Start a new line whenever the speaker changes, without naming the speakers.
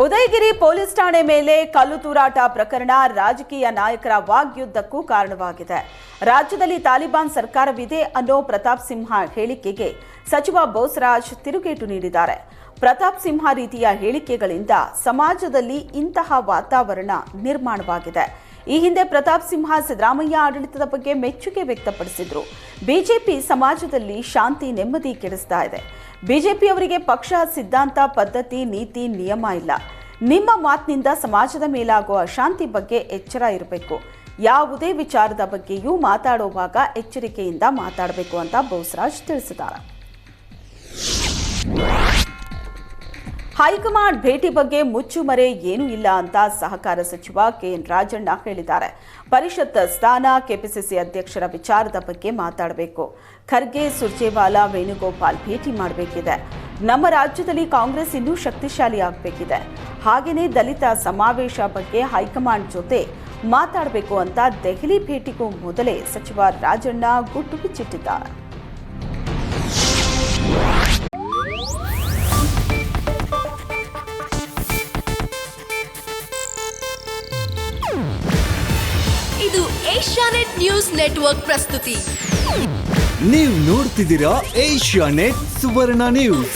Udayagiri police ಠಾಣೆ ಮೇಲೆ ಕಲ್ಲು ತೂರಾಟ ಪ್ರಕರಣ ರಾಜಕೀಯ ನಾಯಕರ ವಾಗ್ಯುದ್ಧಕ್ಕೂ ಕಾರಣವಾಗಿದೆ. ರಾಜ್ಯದಲ್ಲಿ ತಾಲಿಬಾನ್ ಸರ್ಕಾರವಿದೆ ಅನ್ನೋ ಪ್ರತಾಪ್ ಸಿಂಹ ಹೇಳಿಕೆಗೆ ಸಚಿವ ಬೋಸರಾಜ್ ತಿರುಗೇಟು ನೀಡಿದ್ದಾರೆ. ಪ್ರತಾಪ್ ಸಿಂಹ ರೀತಿಯ ಹೇಳಿಕೆಗಳಿಂದ ಸಮಾಜದಲ್ಲಿ ಇಂತಹ ವಾತಾವರಣ ನಿರ್ಮಾಣವಾಗಿದೆ. ಈ ಹಿಂದೆ ಪ್ರತಾಪ್ ಸಿಂಹ ಸಿದ್ದರಾಮಯ್ಯ ಆಡಳಿತದ ಬಗ್ಗೆ ಮೆಚ್ಚುಗೆ ವ್ಯಕ್ತಪಡಿಸಿದ್ರು. ಬಿಜೆಪಿ ಸಮಾಜದಲ್ಲಿ ಶಾಂತಿ ನೆಮ್ಮದಿ ಕೆಡಿಸ್ತಾ ಇದೆ. ಬಿಜೆಪಿಯವರಿಗೆ ಪಕ್ಷ ಸಿದ್ಧಾಂತ ಪದ್ಧತಿ ನೀತಿ ನಿಯಮ ಇಲ್ಲ. ನಿಮ್ಮ ಮಾತಿನಿಂದ ಸಮಾಜದ ಮೇಲಾಗುವ ಅಶಾಂತಿ ಬಗ್ಗೆ ಎಚ್ಚರ ಇರಬೇಕು. ಯಾವುದೇ ವಿಚಾರದ ಬಗ್ಗೆಯೂ ಮಾತಾಡುವಾಗ ಎಚ್ಚರಿಕೆಯಿಂದ ಮಾತಾಡಬೇಕು ಅಂತ ಬೋಸರಾಜ್ ತಿಳಿಸಿದ್ದಾರೆ. ಹೈಕಮಾಂಡ್ ಭೇಟಿ ಬಗ್ಗೆ ಮುಚ್ಚುಮರೆ ಏನೂ ಇಲ್ಲ ಅಂತ ಸಹಕಾರ ಸಚಿವ ಕೆಎನ್ ರಾಜಣ್ಣ ಹೇಳಿದ್ದಾರೆ. ಪರಿಷತ್ ಸ್ಥಾನ, ಕೆಪಿಸಿಸಿ ಅಧ್ಯಕ್ಷರ ವಿಚಾರದ ಬಗ್ಗೆ ಮಾತಾಡಬೇಕು. ಖರ್ಗೆ, ಸುರ್ಜೇವಾಲಾ, ವೇಣುಗೋಪಾಲ್ ಭೇಟಿ ಮಾಡಬೇಕಿದೆ. ನಮ್ಮ ರಾಜ್ಯದಲ್ಲಿ ಕಾಂಗ್ರೆಸ್ ಇನ್ನೂ ಶಕ್ತಿಶಾಲಿ ಆಗಬೇಕಿದೆ. ಹಾಗೆಯೇ ದಲಿತ ಸಮಾವೇಶ ಬಗ್ಗೆ ಹೈಕಮಾಂಡ್ ಜೊತೆ ಮಾತಾಡಬೇಕು ಅಂತ ದೆಹಲಿ ಭೇಟಿಗೂ ಮೊದಲೇ ಸಚಿವ ರಾಜಣ್ಣ ಗುಟ್ಟು ಬಿಚ್ಚಿಟ್ಟಿದ್ದಾರೆ.
ಇದು ಏಷ್ಯಾನೆಟ್ ನ್ಯೂಸ್ ನೆಟ್ವರ್ಕ್ ಪ್ರಸ್ತುತಿ.
ನೀವು ನೋಡ್ತಿದ್ದೀರಾ ಏಷ್ಯಾನೆಟ್ ಸುವರ್ಣ ನ್ಯೂಸ್.